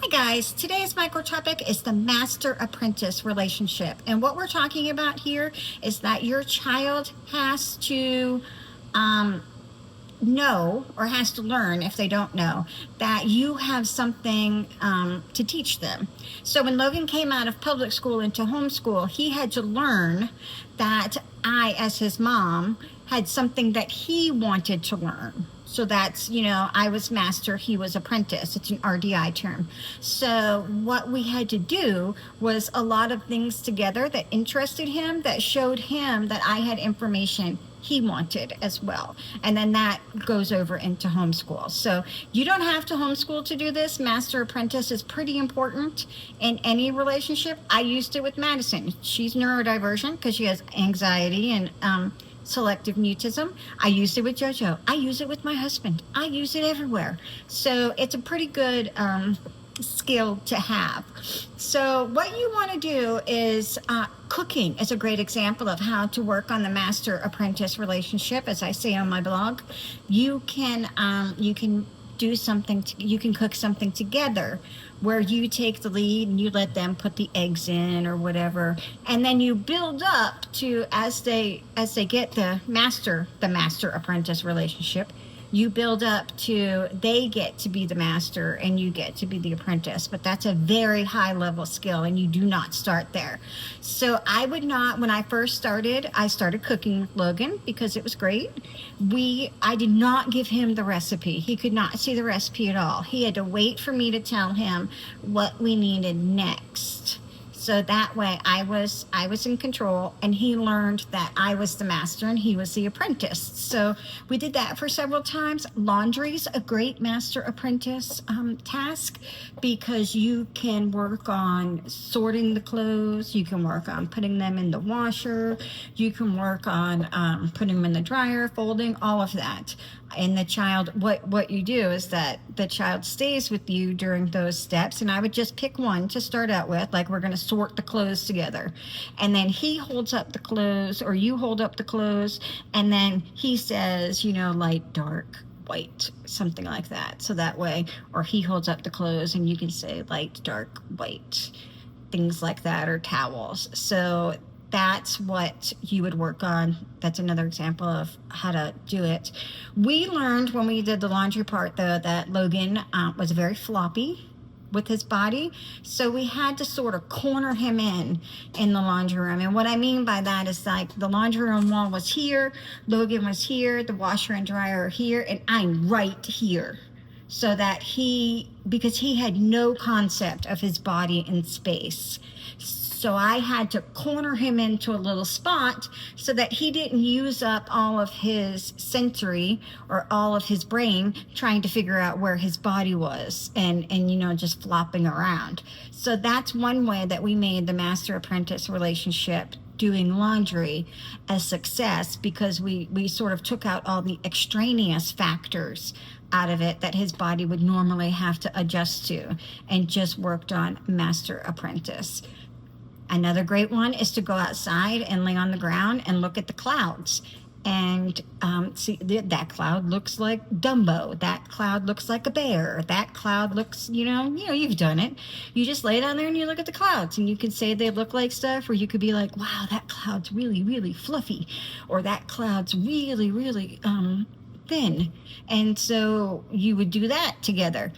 Hi guys, today's micro topic is the master-apprentice relationship. And what we're talking about here is that your child has to know or has to learn, if they don't know, that you have something to teach them. So when Logan came out of public school into homeschool, he had to learn that I, as his mom, had something that he wanted to learn. So that's, I was master, he was apprentice. It's an RDI term. So what we had to do was a lot of things together that interested him, that showed him that I had information he wanted as well. And then that goes over into homeschool. So you don't have to homeschool to do this. Master apprentice is pretty important in any relationship. I used it with Madison. She's neurodivergent because she has anxiety and selective mutism. I used it with JoJo. I use it with my husband. I use it everywhere. So it's a pretty good skill to have. So what you want to do is cooking is a great example of how to work on the master apprentice relationship. As I say on my blog, you can do something, you can cook something together where you take the lead and you let them put the eggs in or whatever, and then you build up to, as they get the master apprentice relationship, you build up to they get to be the master and you get to be the apprentice. But that's a very high level skill and you do not start there. So I would not, when I first started, I started cooking with Logan because it was great. I did not give him the recipe. He could not see the recipe at all. He had to wait for me to tell him what we needed next. So that way I was in control and he learned that I was the master and he was the apprentice. So we did that for several times. Laundry's a great master apprentice task because you can work on sorting the clothes. You can work on putting them in the washer. You can work on putting them in the dryer, folding, all of that. And the child, what you do is that the child stays with you during those steps. And I would just pick one to start out with, like we're going to sort the clothes together. And then he holds up the clothes or you hold up the clothes. And then he says, light, dark, white, something like that. So that way, or he holds up the clothes and you can say light, dark, white, things like that, or towels. So that's what you would work on. That's another example of how to do it. We learned when we did the laundry part, though, that Logan was very floppy with his body. So we had to sort of corner him in the laundry room. And what I mean by that is like the laundry room wall was here, Logan was here, the washer and dryer are here, and I'm right here. So that because he had no concept of his body in space. So I had to corner him into a little spot so that he didn't use up all of his sensory or all of his brain trying to figure out where his body was and just flopping around. So that's one way that we made the master-apprentice relationship doing laundry a success, because we sort of took out all the extraneous factors out of it that his body would normally have to adjust to and just worked on master-apprentice. Another great one is to go outside and lay on the ground and look at the clouds and see that cloud looks like Dumbo. That cloud looks like a bear. That cloud looks, you've done it. You just lay down there and you look at the clouds and you can say they look like stuff, or you could be like, wow, that cloud's really, really fluffy, or that cloud's really, really thin. And so you would do that together.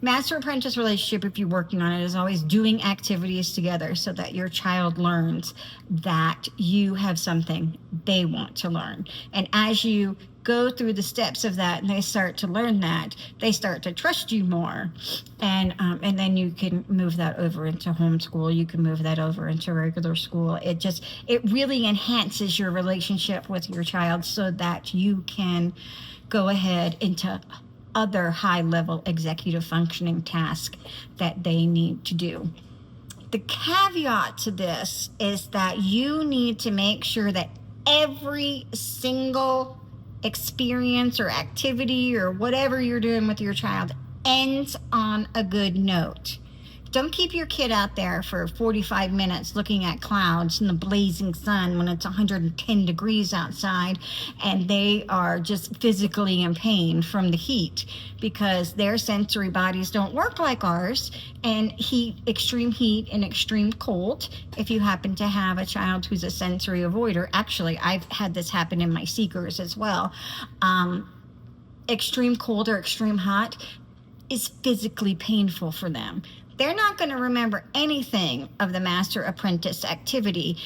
Master-apprentice relationship, if you're working on it, is always doing activities together so that your child learns that you have something they want to learn. And as you go through the steps of that and they start to learn that, they start to trust you more. And then you can move that over into homeschool. You can move that over into regular school. It really enhances your relationship with your child so that you can go ahead into other high-level executive functioning tasks that they need to do. The caveat to this is that you need to make sure that every single experience or activity or whatever you're doing with your child ends on a good note. Don't keep your kid out there for 45 minutes looking at clouds in the blazing sun when it's 110 degrees outside and they are just physically in pain from the heat, because their sensory bodies don't work like ours. And extreme heat and extreme cold, if you happen to have a child who's a sensory avoider, actually, I've had this happen in my seekers as well. Extreme cold or extreme hot is physically painful for them. They're not going to remember anything of the Master-Apprentice activity.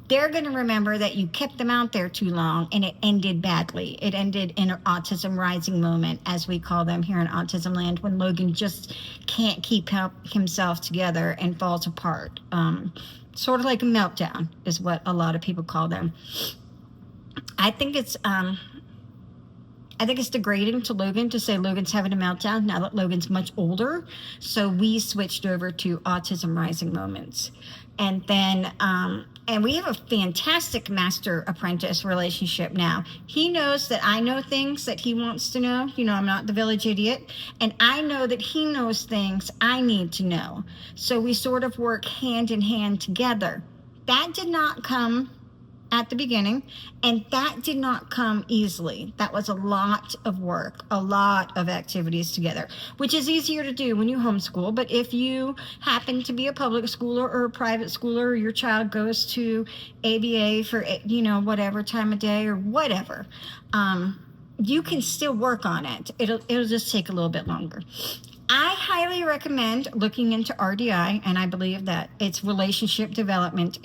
They're going to remember that you kept them out there too long and it ended badly. It ended in an autism rising moment, as we call them here in Autism Land, when Logan just can't keep himself together and falls apart. Sort of like a meltdown is what a lot of people call them. I think it's degrading to Logan to say Logan's having a meltdown now that Logan's much older. So we switched over to autism rising moments. And then, and we have a fantastic Master-Apprentice relationship now. He knows that I know things that he wants to know. You know, I'm not the village idiot. And I know that he knows things I need to know. So we sort of work hand in hand together. That did not come at the beginning, and that did not come easily. That was a lot of work, a lot of activities together, which is easier to do when you homeschool. But if you happen to be a public schooler or a private schooler, or your child goes to ABA for, you know, whatever time of day or whatever, you can still work on it. It'll just take a little bit longer. I highly recommend looking into RDI, and I believe that it's relationship development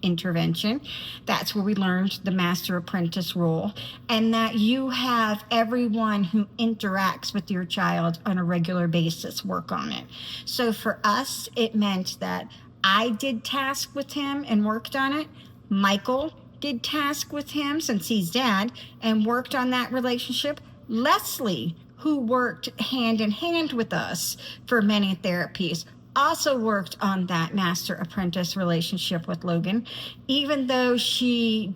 intervention. That's where we learned the Master-Apprentice role, and that you have everyone who interacts with your child on a regular basis work on it. So for us, it meant that I did task with him and worked on it. Michael did task with him, since he's dad, and worked on that relationship. Leslie, who worked hand in hand with us for many therapies, also worked on that Master-Apprentice relationship with Logan, even though she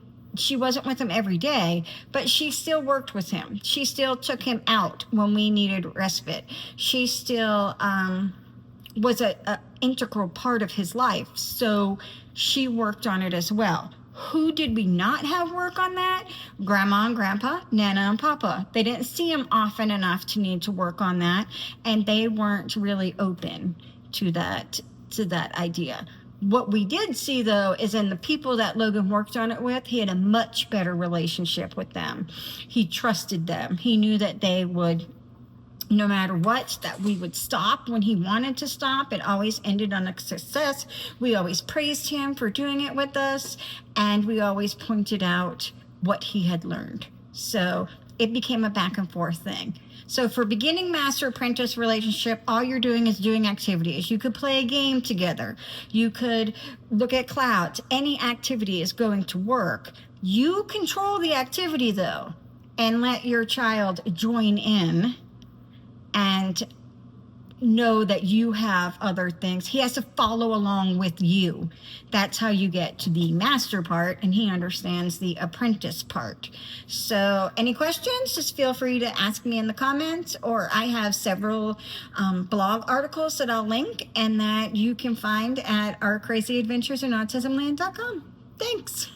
wasn't with him every day, but she still worked with him. She still took him out when we needed respite. She still was a integral part of his life, so she worked on it as well. Who did we not have work on that? Grandma and Grandpa, Nana and Papa. They didn't see him often enough to need to work on that, and they weren't really open to that idea. What we did see, though, is in the people that Logan worked on it with, he had a much better relationship with them. He trusted them. He knew that they would, no matter what, that we would stop when he wanted to stop. It always ended on a success. We always praised him for doing it with us, and we always pointed out what he had learned. So it became a back and forth thing. So for beginning Master-Apprentice relationship, all you're doing is doing activities. You could play a game together. You could look at clouds. Any activity is going to work. You control the activity, though, and let your child join in and know that you have other things. He has to follow along with you. That's how you get to the master part, and he understands the apprentice part. So any questions, just feel free to ask me in the comments, or I have several blog articles that I'll link and that you can find at our crazyadventuresinautismland.com. Thanks.